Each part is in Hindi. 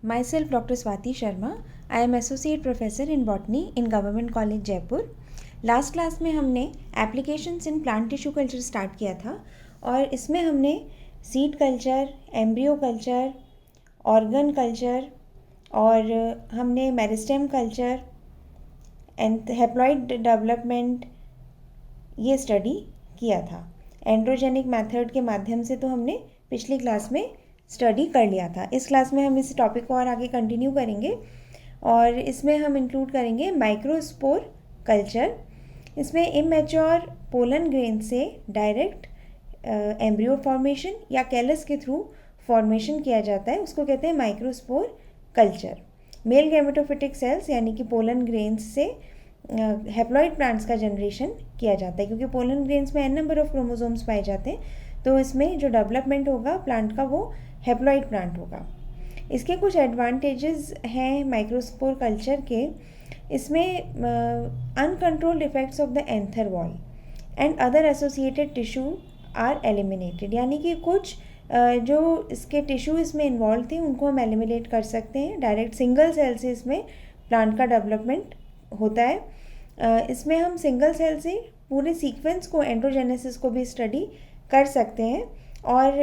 Myself, Dr. Swati Sharma. I am Associate Professor in Botany in Government College, Jaipur. Last class में हमने applications in plant tissue culture start किया था और इसमें हमने seed culture, embryo culture, organ culture और हमने meristem culture and haploid development ये स्टडी किया था। एंड्रोजेनिक मेथड के माध्यम से तो हमने पिछली क्लास में स्टडी कर लिया था। इस क्लास में हम इस टॉपिक को और आगे कंटिन्यू करेंगे और इसमें हम इंक्लूड करेंगे माइक्रोस्पोर कल्चर। इसमें इमेच्योर पोलन ग्रेन से डायरेक्ट एम्ब्रियो फॉर्मेशन या कैलस के थ्रू फॉर्मेशन किया जाता है, उसको कहते हैं microspore culture. Male gametophytic cells यानी कि पोलन ग्रेन्स से हेप्लॉइड प्लांट्स का जनरेशन किया जाता है, क्योंकि पोलन ग्रेन्स में n नंबर ऑफ क्रोमोसोम्स पाए जाते हैं, तो इसमें जो डेवलपमेंट होगा प्लांट का वो हेप्लॉइड प्लांट होगा। इसके कुछ एडवांटेजेस हैं माइक्रोस्पोर कल्चर के। इसमें uncontrolled effects of the anther wall and other associated tissue are eliminated, यानी कि कुछ जो इसके टिश्यू इसमें इन्वॉल्व थे उनको हम एलिमिनेट कर सकते हैं। डायरेक्ट सिंगल सेल से इसमें प्लांट का डेवलपमेंट होता है। इसमें हम सिंगल सेल से पूरे सीक्वेंस को, एंड्रोजेनेसिस को भी स्टडी कर सकते हैं। और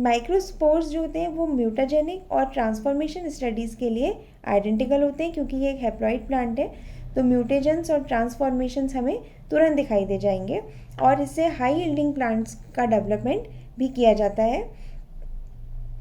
माइक्रोस्पोर्स जो होते हैं वो म्यूटाजेनिक और ट्रांसफॉर्मेशन स्टडीज़ के लिए आइडेंटिकल होते हैं, क्योंकि ये एक हेप्लॉइड प्लांट है, तो म्यूटेजेंस और ट्रांसफॉर्मेशंस हमें तुरंत दिखाई दे जाएंगे और इससे हाई यील्डिंग प्लांट्स का डेवलपमेंट भी किया जाता है।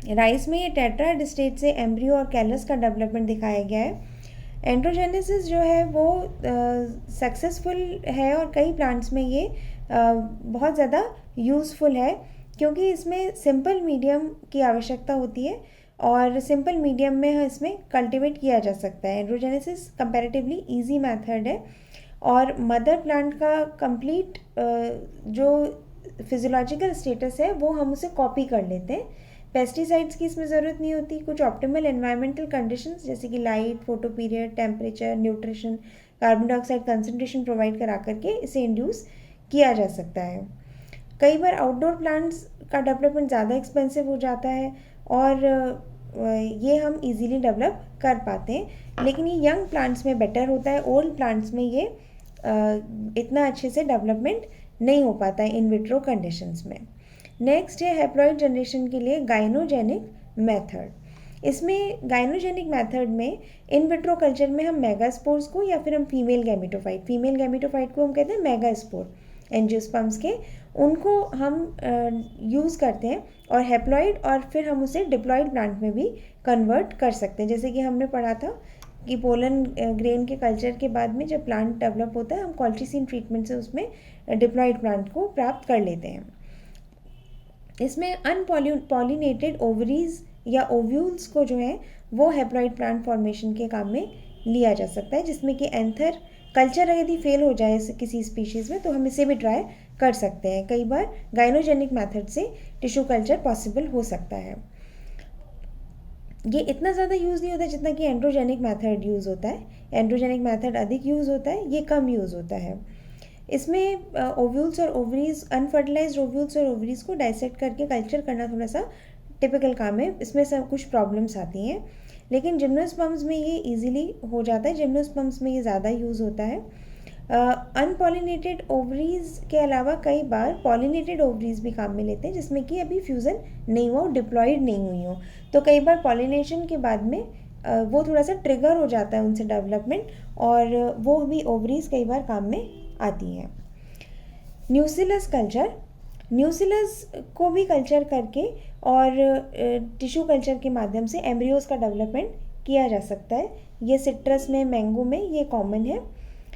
राइस में ये टेट्राड स्टेज से एम्ब्रियो और कैलस का डेवलपमेंट दिखाया गया है। एंड्रोजेनेसिस जो है वो सक्सेसफुल है और कई प्लांट्स में ये बहुत ज़्यादा यूज़फुल है, क्योंकि इसमें सिंपल मीडियम की आवश्यकता होती है और सिंपल मीडियम में इसमें कल्टीवेट किया जा सकता है। एंड्रोजेनेसिस कंपैरेटिवली इजी मेथड है और मदर प्लांट का कंप्लीट जो फिजियोलॉजिकल स्टेटस है वो हम उसे कॉपी कर लेते हैं। पेस्टिसाइड्स की इसमें ज़रूरत नहीं होती। कुछ ऑप्टिमल एनवायरमेंटल कंडीशंस जैसे कि light, photo period, temperature, nutrition, carbon dioxide concentration provide करा करके इसे इंड्यूस किया जा सकता है। कई बार आउटडोर प्लांट्स का डेवलपमेंट ज़्यादा एक्सपेंसिव हो जाता है और ये हम इजीली डेवलप कर पाते हैं, लेकिन ये यंग प्लांट्स में बेटर होता है। ओल्ड प्लांट्स में ये इतना अच्छे से डेवलपमेंट नहीं हो पाता है इन विट्रो कंडीशंस में। नेक्स्ट है हेप्लॉइड जनरेशन के लिए गाइनोजेनिक मेथड। इसमें गाइनोजेनिक मेथड में इन विट्रो कल्चर में हम मेगास्पोर्स को या फिर हम फीमेल गैमेटोफाइट को हम कहते हैं मेगास्पोर, एंजियोस्पर्म्स के, उनको हम यूज़ करते हैं और हेप्लॉइड और फिर हम उसे डिप्लॉइड प्लांट में भी कन्वर्ट कर सकते हैं। जैसे कि हमने पढ़ा था कि पोलन ग्रेन के कल्चर के बाद में जब प्लांट डेवलप होता है हम कॉल्ट्रीसीन ट्रीटमेंट से उसमें डिप्लॉइड प्लांट को प्राप्त कर लेते हैं। इसमें अनपॉलिनेटेड ओवरीज या ओव्यूल्स को जो है वो हेप्लॉइड प्लांट फॉर्मेशन के काम में लिया जा सकता है, जिसमें कि एंथर कल्चर यदि फेल हो जाए किसी स्पीशीज़ में तो हम इसे भी ट्राई कर सकते हैं। कई बार गाइनोजेनिक मेथड से टिश्यू कल्चर पॉसिबल हो सकता है। ये इतना ज़्यादा यूज़ नहीं होता जितना कि एंड्रोजेनिक मेथड यूज़ होता है। एंड्रोजेनिक मेथड अधिक यूज़ होता है, ये कम यूज़ होता है। इसमें ओव्यूल्स और ओवरीज, अनफर्टिलाइज्ड ओव्यूल्स और ओवरीज को डाइसेक्ट करके कल्चर करना थोड़ा सा टिपिकल काम है। इसमें सब कुछ प्रॉब्लम्स आती हैं, लेकिन जिम्नोस्पर्म्स में ये इजीली हो जाता है। जिम्नोस्पर्म्स में ये ज़्यादा यूज़ होता है। अनपॉलिनेटेड ओवरीज के अलावा कई बार पॉलिनेटेड ओवरीज भी काम में लेते हैं, जिसमें कि अभी फ्यूज़न नहीं हुआ, डिप्लॉइड नहीं हुई हो, तो कई बार पॉलिनेशन के बाद में वो थोड़ा सा ट्रिगर हो जाता है उनसे डेवलपमेंट, और वो भी ओवरीज कई बार काम में आती हैं। न्यूसिलस कल्चर, न्यूसिलस को भी कल्चर करके और टिश्यू कल्चर के माध्यम से एम्ब्रियोज का डेवलपमेंट किया जा सकता है। ये सिट्रस में, मैंगो में ये कॉमन है,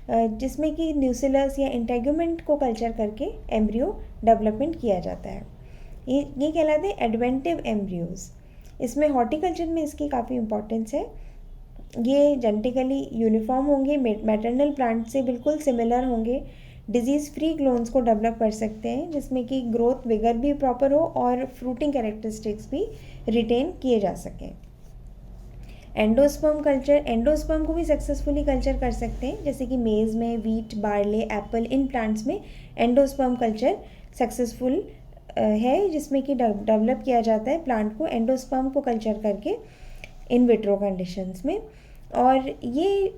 जिसमें कि न्यूसिलस या इंटेगुमेंट को कल्चर करके एम्ब्रियो डेवलपमेंट किया जाता है। ये कहलाते हैं एडवेंटिव एम्ब्रियोज। इसमें हॉर्टिकल्चर में इसकी काफ़ी इंपॉर्टेंस है। ये जेनेटिकली यूनिफॉर्म होंगे, मैटरनल प्लांट से बिल्कुल सिमिलर होंगे, डिजीज़ फ्री क्लोन्स को डेवलप कर सकते हैं, जिसमें कि ग्रोथ विगर भी प्रॉपर हो और फ्रूटिंग कैरेक्टरिस्टिक्स भी रिटेन किए जा सकें। एंडोस्पर्म कल्चर, एंडोस्पर्म को भी सक्सेसफुली कल्चर कर सकते हैं, जैसे कि मेज़ में, wheat, barley, Apple, in plants में एंडोस्पर्म कल्चर सक्सेसफुल है, जिसमें कि डेवलप किया जाता है प्लांट को एंडोस्पर्म को कल्चर करके। इन विट्रो कंडीशंस में। और ये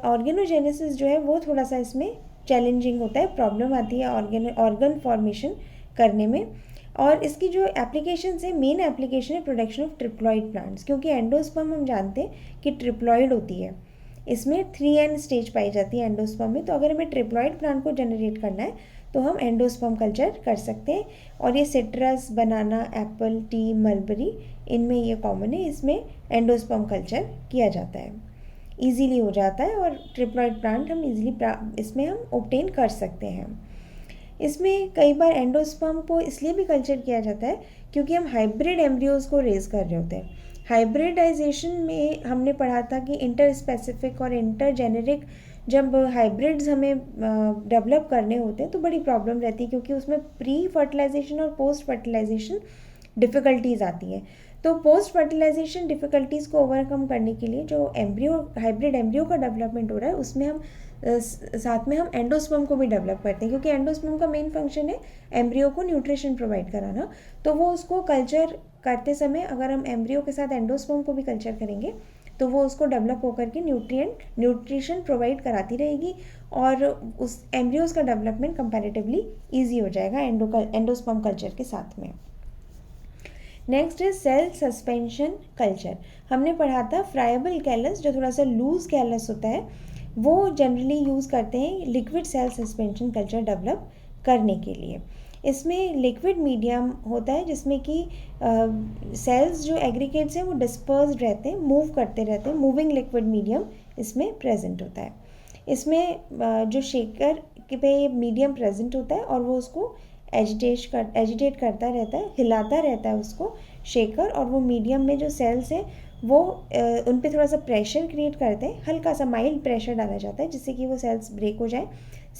ऑर्गेनोजेनेसिस जो है वो थोड़ा सा इसमें चैलेंजिंग होता है, प्रॉब्लम आती है ऑर्गन फॉर्मेशन करने में। और इसकी जो एप्लीकेशंस है, मेन एप्लीकेशन है प्रोडक्शन ऑफ ट्रिप्लॉइड प्लांट्स, क्योंकि एंडोस्पर्म हम जानते हैं कि ट्रिप्लॉइड होती है, इसमें 3N स्टेज पाई जाती है एंडोस्पर्म में। तो अगर हमें ट्रिप्लॉइड प्लांट को जनरेट करना है तो हम एंडोस्पर्म कल्चर कर सकते हैं। और ये सिट्रस, बनाना, एप्पल, टी, मलबरी, इनमें ये कॉमन है, इसमें एंडोस्पर्म कल्चर किया जाता है, ईजीली हो जाता है और ट्रिप्लॉइड प्लांट हम ईजिली इसमें हम ऑब्टेन कर सकते हैं। इसमें कई बार एंडोस्पर्म को इसलिए भी कल्चर किया जाता है क्योंकि हम हाइब्रिड एम्ब्रियोज को रेज कर रहे होते हैं। हाइब्रिडाइजेशन में हमने पढ़ा था कि इंटर स्पेसिफिक और इंटर जेनेरिक जब हाइब्रिड्स हमें डेवलप करने होते हैं तो बड़ी प्रॉब्लम रहती है, क्योंकि उसमें प्री फर्टिलाइजेशन और पोस्ट फर्टिलाइजेशन डिफ़िकल्टीज़ आती हैं। तो पोस्ट फर्टिलाइजेशन डिफ़िकल्टीज़ को ओवरकम करने के लिए जो एम्ब्रियो, हाइब्रिड एम्ब्रियो का डेवलपमेंट हो रहा है, उसमें हम साथ में हम एंडोस्पर्म को भी डेवलप करते हैं, क्योंकि एंडोस्पर्म का मेन फंक्शन है एम्ब्रियो को न्यूट्रिशन प्रोवाइड कराना। तो वो उसको कल्चर करते समय अगर हम एम्ब्रियो के साथ एंडोस्पर्म को भी कल्चर करेंगे तो वो उसको डेवलप होकर के न्यूट्रिशन प्रोवाइड कराती रहेगी और उस एम्ब्रियोज़ का डेवलपमेंट कंपैरेटिवली ईजी हो जाएगा एंडोस्पर्म कल्चर के साथ में। Next is cell suspension culture. हमने पढ़ा था फ्राइबल कैलस, जो थोड़ा सा लूज कैलस होता है, वो जनरली यूज़ करते हैं liquid cell suspension culture develop करने के लिए। इसमें लिक्विड मीडियम होता है जिसमें कि सेल्स जो एग्रीगेट्स हैं वो डिस्पर्स्ड रहते हैं, मूव करते रहते हैं, मूविंग लिक्विड मीडियम इसमें प्रेजेंट होता है। इसमें जो शेकर पे मीडियम प्रेजेंट होता है और वो उसको एजिटेट करता रहता है, हिलाता रहता है उसको शेकर, और वो मीडियम में जो सेल्स हैं वो उन पे थोड़ा सा प्रेशर क्रिएट करते हैं, हल्का सा माइल्ड प्रेशर डाला जाता है जिससे कि वो सेल्स ब्रेक हो जाए,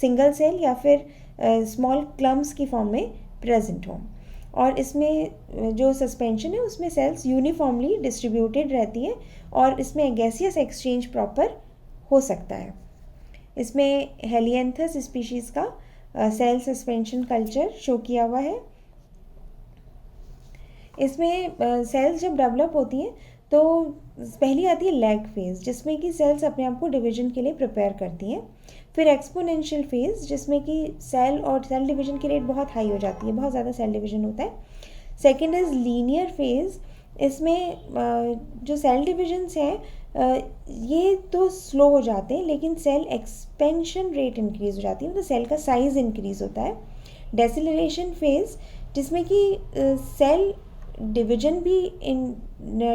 सिंगल सेल या फिर स्मॉल क्लम्स की फॉर्म में प्रेजेंट हों। और इसमें जो सस्पेंशन है उसमें सेल्स यूनिफॉर्मली डिस्ट्रीब्यूटेड रहती है और इसमें गैसियस एक्सचेंज प्रॉपर हो सकता है। इसमें हेलियंथस स्पीशीज़ का सेल सस्पेंशन कल्चर शो किया हुआ है। इसमें सेल्स जब डेवलप होती हैं तो पहली आती है लैग फेज़, जिसमें कि सेल्स अपने आप को डिवीजन के लिए प्रिपेयर करती हैं। फिर एक्सपोनेंशियल फेज़, जिसमें कि सेल और सेल डिवीजन की रेट बहुत हाई हो जाती है, बहुत ज़्यादा सेल डिवीजन होता है। Second is linear phase. इसमें जो सेल डिविजन्स हैं ये तो स्लो हो जाते हैं लेकिन सेल एक्सपेंशन रेट इंक्रीज़ हो जाती है, मतलब सेल का साइज़ इंक्रीज़ होता है। डेसिलरेशन फेज़, जिसमें कि सेल डिवीजन भी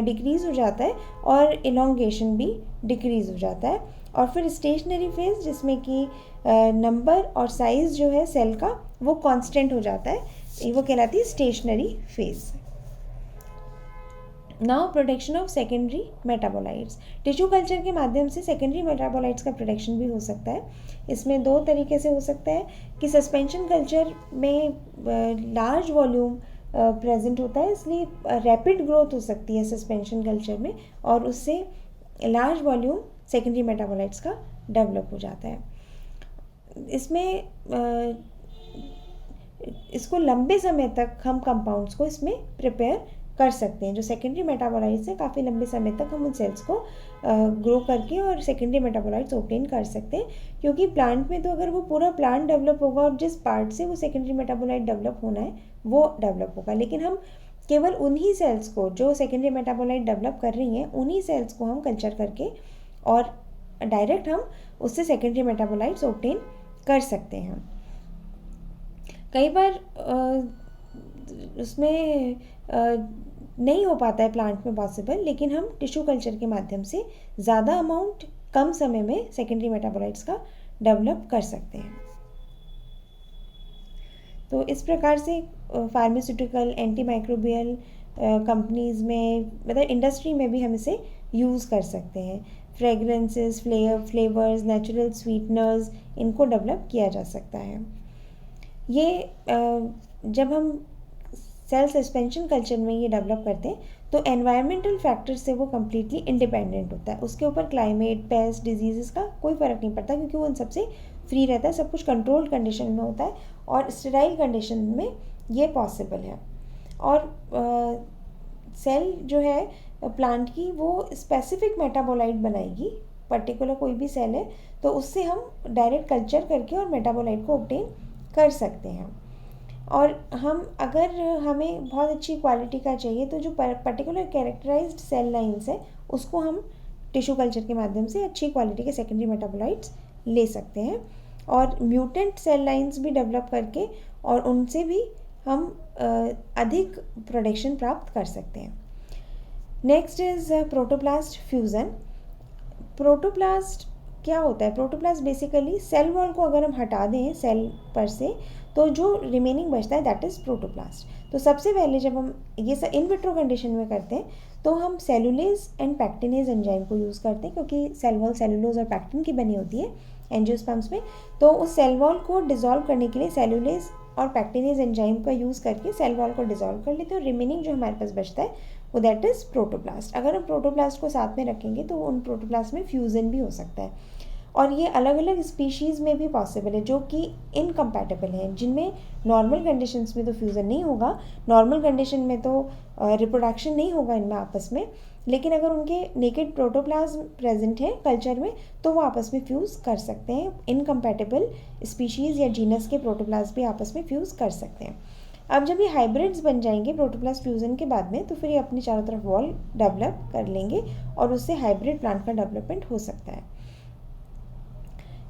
डिक्रीज़ हो जाता है और इलोंगेशन भी डिक्रीज़ हो जाता है। और फिर स्टेशनरी फेज़, जिसमें कि नंबर और साइज़ जो है सेल का वो कांस्टेंट हो जाता है, वो कहलाती है stationary phase. Now production of secondary metabolites. Tissue culture के माध्यम से सेकेंडरी मेटाबोलाइट्स का प्रोडक्शन भी हो सकता है। इसमें दो तरीके से हो सकता है कि सस्पेंशन कल्चर में लार्ज वॉल्यूम प्रेजेंट होता है, इसलिए रैपिड ग्रोथ हो सकती है सस्पेंशन कल्चर में और उससे लार्ज वॉल्यूम सेकेंडरी मेटाबोलाइट्स का डेवलप हो जाता है। इसमें इसको लंबे समय तक हम कंपाउंड्स को इसमें प्रिपेयर कर सकते हैं। जो सेकेंडरी मेटाबोलाइट्स हैं काफ़ी लंबे समय तक हम उन सेल्स को ग्रो करके और सेकेंडरी मेटाबोलाइट्स ऑब्टेन कर सकते हैं, क्योंकि प्लांट में तो अगर वो पूरा प्लांट डेवलप होगा और जिस पार्ट से वो सेकेंडरी मेटाबोलाइट डेवलप होना है वो डेवलप होगा, लेकिन हम केवल उन्हीं सेल्स को जो सेकेंडरी मेटाबोलाइट डेवलप कर रही हैं उन्हीं सेल्स को हम कल्चर करके और डायरेक्ट हम उससे सेकेंडरी मेटाबोलाइट्स ऑब्टेन कर सकते हैं। कई बार उसमें नहीं हो पाता है प्लांट में पॉसिबल, लेकिन हम टिश्यू कल्चर के माध्यम से ज़्यादा अमाउंट कम समय में सेकेंडरी मेटाबोलाइट्स का डेवलप कर सकते हैं। तो इस प्रकार से फार्मास्यूटिकल, एंटीमाइक्रोबियल कंपनीज़ में, मतलब इंडस्ट्री में भी हम इसे यूज़ कर सकते हैं। फ्रेगरेंसेस, फ्लेवर्स, नेचुरल स्वीटनर्स, इनको डेवलप किया जा सकता है। ये जब हम सेल सस्पेंशन कल्चर में ये डेवलप करते हैं तो एनवायरमेंटल फैक्टर से वो कम्प्लीटली इंडिपेंडेंट होता है। उसके ऊपर क्लाइमेट, पेस्ट, डिजीज़ का कोई फ़र्क नहीं पड़ता, क्योंकि वो उन सबसे फ्री रहता है, सब कुछ कंट्रोल्ड कंडीशन में होता है और स्टेराइल कंडीशन में ये पॉसिबल है। और सेल जो है प्लांट की वो स्पेसिफिक मेटाबोलाइट बनाएगी, पर्टिकुलर कोई भी सेल है तो उससे हम डायरेक्ट कल्चर करके और मेटाबोलाइट को ऑब्टेन कर सकते हैं। और हम अगर हमें बहुत अच्छी क्वालिटी का चाहिए तो जो पर्टिकुलर कैरेक्टराइज्ड सेल लाइंस है उसको हम टिश्यू कल्चर के माध्यम से अच्छी क्वालिटी के सेकेंडरी मेटाबोलाइट्स ले सकते हैं, और म्यूटेंट सेल लाइंस भी डेवलप करके और उनसे भी हम अधिक प्रोडक्शन प्राप्त कर सकते हैं। Next is protoplast fusion. Protoplast क्या होता है? प्रोटोप्लास्ट बेसिकली सेल वॉल को अगर हम हटा दें सेल पर से तो जो रिमेनिंग बचता है दैट इज़ प्रोटोप्लास्ट। तो सबसे पहले जब हम ये इन विट्रो कंडीशन में करते हैं तो हम सेलुलेज एंड पैक्टिनेज एंजाइम को यूज़ करते हैं, क्योंकि सेल वॉल सेलुलोज और पैक्टिन की बनी होती है एंजियोस्पर्म्स में। तो उस सेल वॉल को डिज़ोल्व करने के लिए सेलुलेज और पैक्टिनेज एंजाइम का यूज़ करके सेल वॉल को डिज़ोल्व कर लेते हैं, और रिमेनिंग जो हमारे पास बचता है वो दैट इज़ प्रोटोप्लास्ट। अगर हम प्रोटोप्लास्ट को साथ में रखेंगे तो उन प्रोटोप्लास्ट में फ्यूज़न भी हो सकता है, और ये अलग अलग स्पीशीज़ में भी पॉसिबल है जो कि इनकम्पैटिबल हैं, जिनमें नॉर्मल कंडीशंस में तो फ्यूज़न नहीं होगा, नॉर्मल कंडीशन में तो रिप्रोडक्शन नहीं होगा इनमें आपस में, लेकिन अगर उनके नेकेड प्रोटोप्लाज्म प्रेजेंट है कल्चर में तो वो आपस में फ्यूज़ कर सकते हैं। इनकम्पैटिबल स्पीशीज़ या जीनस के प्रोटोप्लाज्म भी आपस में फ्यूज़ कर सकते हैं। अब जब ये हाइब्रिड्स बन जाएंगे प्रोटोप्लास्ट फ्यूज़न के बाद में तो फिर ये अपनी चारों तरफ वॉल डेवलप कर लेंगे और उससे हाइब्रिड प्लांट का डेवलपमेंट हो सकता है।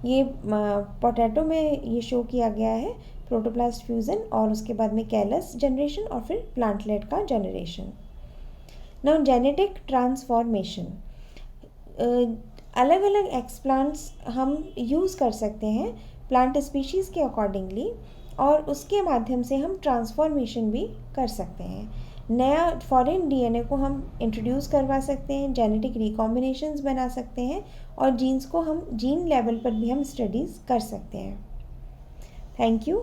ये पोटैटो में ये शो किया गया है प्रोटोप्लास्ट फ्यूज़न, और उसके बाद में कैलस जनरेशन और फिर प्लांटलेट का जनरेशन। नाउ जेनेटिक ट्रांसफॉर्मेशन, अलग अलग एक्सप्लांट्स हम यूज़ कर सकते हैं प्लांट स्पीशीज़ के अकॉर्डिंगली, और उसके माध्यम से हम ट्रांसफॉर्मेशन भी कर सकते हैं। नया फॉरेन डीएनए को हम इंट्रोड्यूस करवा सकते हैं, जेनेटिक रिकॉम्बिनेशंस बना सकते हैं, और जीन्स को हम जीन लेवल पर भी हम स्टडीज़ कर सकते हैं। Thank you.